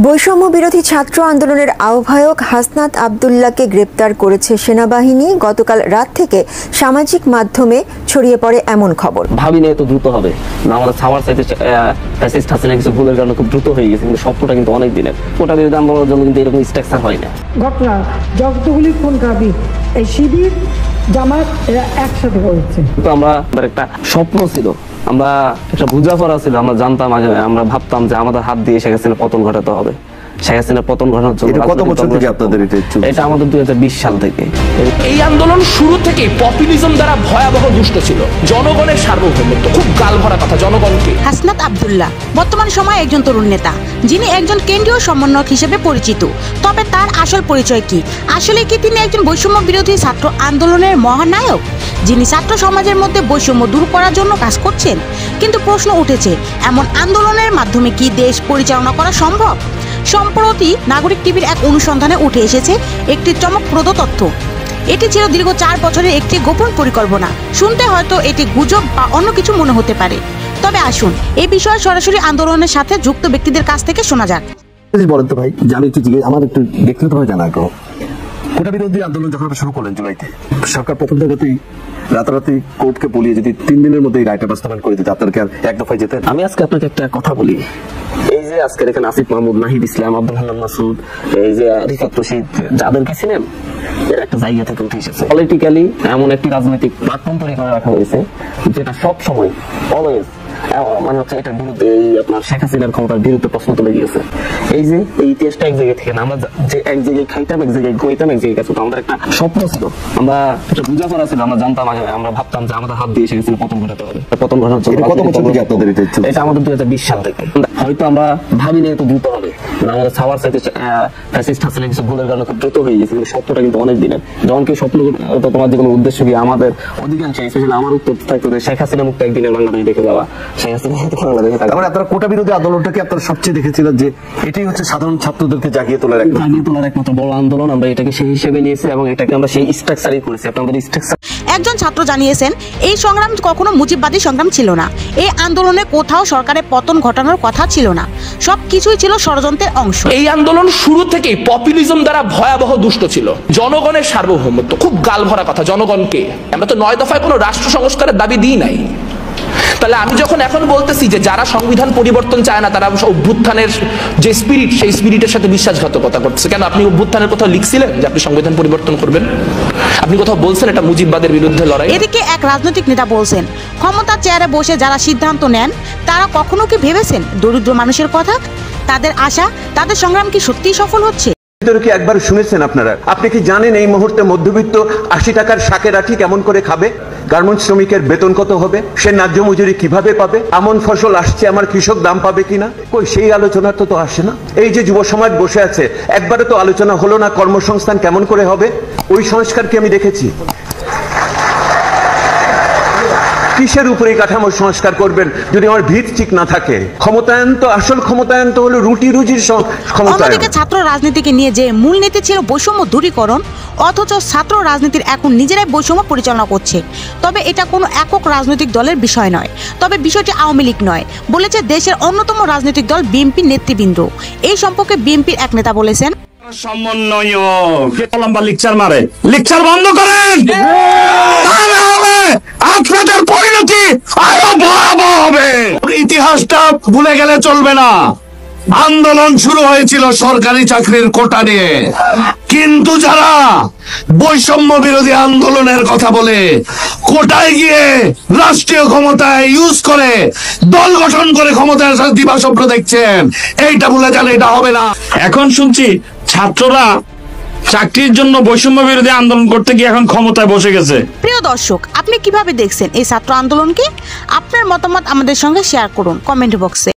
বৈষম্য বিরোধী ছাত্র আন্দোলনের আহ্বায়ক হাসনাত আব্দুল্লাহকে গ্রেপ্তার করেছে সেনাবাহিনী। গতকাল রাত থেকে সামাজিক মাধ্যমে ছড়িয়ে পড়ে এমন খবর। ভাবিনি এত দ্রুত হবে না, আমাদের সাভার সাইতে ফ্যাসিস্ট হাসিনা কিছু ভুলের কারণে খুব দ্রুত হয়ে গেছে, কিন্তু সবটা কিন্তু অনেক দিনের। কোটা বিরোধী আন্দোলনের জন্য কিন্তু এরকম স্ট্রাকচার হয় না। ঘটনা যতগুলি খুন কাবি এই শিবির জামাত এরা একসাথে করেছে। কিন্তু আমরা একটা স্বপ্ন ছিল, আমরা একটা বুঝাপড়া ছিল, আমরা জানতাম, আমরা ভাবতাম যে আমাদের হাত দিয়ে শেখ হাসিনার পতন ঘটাতে হবে। শেখ হাসিনার পতন ঘটানোর জন্য কত বছর থেকে আপনাদের এটা আমাদের 2020 সাল থেকে। এই আন্দোলন শুরু থেকে পপুলিজম দ্বারা ভয়াবহ দুষ্ট ছিল। জনগণের সার্বভৌমত্ব, খুব গালভরা কথা জনগণকে। হাসনাত আব্দুল্লাহ বর্তমান সময়ে একজন তরুণ নেতা, যিনি একজন কেন্দ্রীয় সমন্বয়ক হিসেবে পরিচিত। তবে তার আসল পরিচয় কি? আসলে কি তিনি একজন বৈষম্য বিরোধী ছাত্র আন্দোলনের মহানায়ক, যিনি ছাত্র সমাজের মধ্যে বৈষম্য দূর করার জন্য কাজ করছেন? কিন্তু প্রশ্ন উঠেছে, এমন আন্দোলনের মাধ্যমে কি দেশ পরিচালনা করা সম্ভব? সম্প্রতি নাগরিক টিভির এক অনুসন্ধানে উঠে এসেছে একটি চমকপ্রদ তথ্য। এটি ছিল দীর্ঘ 4 বছরের একটি গোপন পরিকল্পনা। শুনতে হয়তো এটি গুজব বা অন্য কিছু মনে হতে পারে, তবে আসুন এই বিষয়ে সরাসরি আন্দোলনের সাথে যুক্ত ব্যক্তিদের কাছ থেকে শোনা যাক। বলেন তো ভাই, আমি একটু আমার একটু ব্যক্তিগতভাবে জানা আগ্রহ। কোটা বিরোধী আন্দোলন যখন শুরু করলেন জুলাইতে, সরকার প্রথম জায়গাতেই রাতারাতি কোর্টকে বলিয়ে যদি 3 দিনের মধ্যে এই রায়টা বাস্তবায়ন করে দিত, আপনার কি আর এক দফায় যেতেন? আমি আজকে আপনাকে একটা কথা বলি, এই যে আজকের এখানে আসিফ মাহমুদ, নাহিদ ইসলাম, আব্দুল হান্নান মাসুদ, এই যে রিফাত রশিদ, যাদেরকে ছিলেন, এর একটা জায়গা থেকে উঠে এসেছে। পলিটিক্যালি এমন একটি রাজনৈতিক প্ল্যাটফর্ম তৈরি করে রাখা হয়েছে যেটা সব সময় অলওয়েজ মানে হচ্ছে এটার বিরুদ্ধে, এই আপনার শেখ হাসিনার ক্ষমতার বিরুদ্ধে প্রশ্ন তুলে গিয়েছে। এই যে এই ইতিহাসটা এক জায়গায় থেকে না, আমরা যে এক জায়গায় খাইতাম, এক জায়গায় গইতাম, এক জায়গায় গেছিলাম, আমাদের একটা স্বপ্ন ছিল, আমরা একটা বুঝাপড়া ছিল, আমরা জানতাম, আমরা ভাবতাম যে আমাদের হাত দিয়ে শেখ হাসিনা পতন ঘটাতে হবে। পতন ঘটানোর জন্য কত বছর থেকে আপনাদের এটা আমাদের 2020 সাল থেকে। হয়তো আমরা ভাবিনি এত দ্রুত হবে না, আমাদের সাভার সাইতে ফ্যাসিস্ট হাসিনা কিছু ভুলের কারণে খুব দ্রুত হয়ে গেছে, কিন্তু সবটা কিন্তু অনেক দিনের। যখন কেউ স্বপ্ন তোমার যে কোনো উদ্দেশ্য কি, আমাদের অধিকাংশ স্পেশালি আমার উত্তর থাকতো যে শেখ হাসিনা মুক্ত একদিনের বাংলাদেশ দেখে যাওয়া। শেখ হাসিনা আপনারা কোটা বিরোধী আন্দোলনটাকে আপনারা সবচেয়ে দেখেছিলেন যে এটাই হচ্ছে সাধারণ ছাত্রদেরকে জাগিয়ে তোলার একমাত্র বড় আন্দোলন। আমরা এটাকে সেই হিসেবে নিয়েছি এবং এটাকে আমরা সেই স্ট্রাকচারই করেছি। আপনাদের স্ট্রাকচার একজন ছাত্র জানিয়েছেন, এই সংগ্রাম কখনো মুজিববাদী সংগ্রাম ছিল না। এই আন্দোলনে কোথাও সরকারের পতন ঘটানোর কথা ছিল না, সবকিছুই ছিল ষড়যন্ত্রের অংশ। এই আন্দোলন শুরু থেকেই পপুলিজম দ্বারা ভয়াবহ দুষ্ট ছিল। জনগণের সার্বভৌমত্ব, খুব গালভরা কথা জনগণকে। আমরা তো 9 দফায় কোনো রাষ্ট্র সংস্কারের দাবি দিই নাই। তাহলে আমি যখন এখন বলতেছি যে যারা সংবিধান পরিবর্তন চায় না, তারা অভ্যুত্থানের যে স্পিরিট, সেই স্পিরিটের সাথে বিশ্বাসঘাতকতা করছে। কেন? আপনি অভ্যুত্থানের কোথাও লিখছিলেন যে আপনি সংবিধান পরিবর্তন করবেন? আপনি কোথাও বলছেন এটা মুজিববাদের বিরুদ্ধে লড়াই? এদিকে এক রাজনৈতিক নেতা বলছেন, ক্ষমতার চেয়ারে বসে যারা সিদ্ধান্ত নেন, তারা কখনো কি ভেবেছেন দরিদ্র মানুষের কথা? তাদের আশা, তাদের সংগ্রাম কি সত্যিই সফল হচ্ছে? কি একবার শুনেছেন আপনারা? আপনি কি জানেন এই মুহূর্তে মধ্যবিত্ত 80 টাকার শাকের আঠি কেমন করে খাবে? গার্মেন্টস শ্রমিকের বেতন কত হবে? সে ন্যায্য মজুরি কিভাবে পাবে? এমন ফসল আসছে, আমার কৃষক দাম পাবে কিনা? কই সেই আলোচনা তো আসে না। এই যে যুব সমাজ বসে আছে, একবারে তো আলোচনা হলো না কর্মসংস্থান কেমন করে হবে। ওই সংস্কার কি আমি দেখেছি? কিসের উপরে কাঠামো সংস্কার করবেন যদি আমার ভিত ঠিক না থাকে? ক্ষমতায়ন তো, আসল ক্ষমতায়ন তো হলো রুটি রুজির ক্ষমতায়ন। অন্যদিকে ছাত্র রাজনীতিকে নিয়ে যে মূলনীতি ছিল বৈষম্য দূরীকরণ, অথচ ছাত্র রাজনীতির এখন নিজেরাই বৈষম্য পরিচালনা করছে। তবে এটা কোনো একক রাজনৈতিক দলের বিষয় নয়, তবে বিষয়টি আওয়ামী লীগ নয়, বলেছে দেশের অন্যতম রাজনৈতিক দল বিএনপি নেতৃবৃন্দ। এই সম্পর্কে বিএনপির এক নেতা বলেছেন, লেকচার মারে, লেকচার বন্ধ করেন, আপনাদের পরিণতি আরো ভয়াবহ হবে। ইতিহাসটা ভুলে গেলে চলবে না। আন্দোলন শুরু হয়েছিল সরকারি চাকরির কোটা নিয়ে, কিন্তু যারা বৈষম্য বিরোধী আন্দোলনের কথা বলে কোটায় গিয়ে রাষ্ট্রীয় ক্ষমতায় ইউজ করে দল গঠন করে ক্ষমতার সাথে দিবাস্বপ্ন দেখছেন, এইটা ভুলে গেলে এটা হবে না। এখন শুনছি ছাত্ররা চাকরির জন্য বৈষম্য বিরোধী আন্দোলন করতে গিয়ে এখন ক্ষমতায় বসে গেছে। প্রিয় দর্শক, আপনি কিভাবে দেখছেন এই ছাত্র আন্দোলনকে? আপনার মতামত আমাদের সঙ্গে শেয়ার করুন কমেন্ট বক্সে।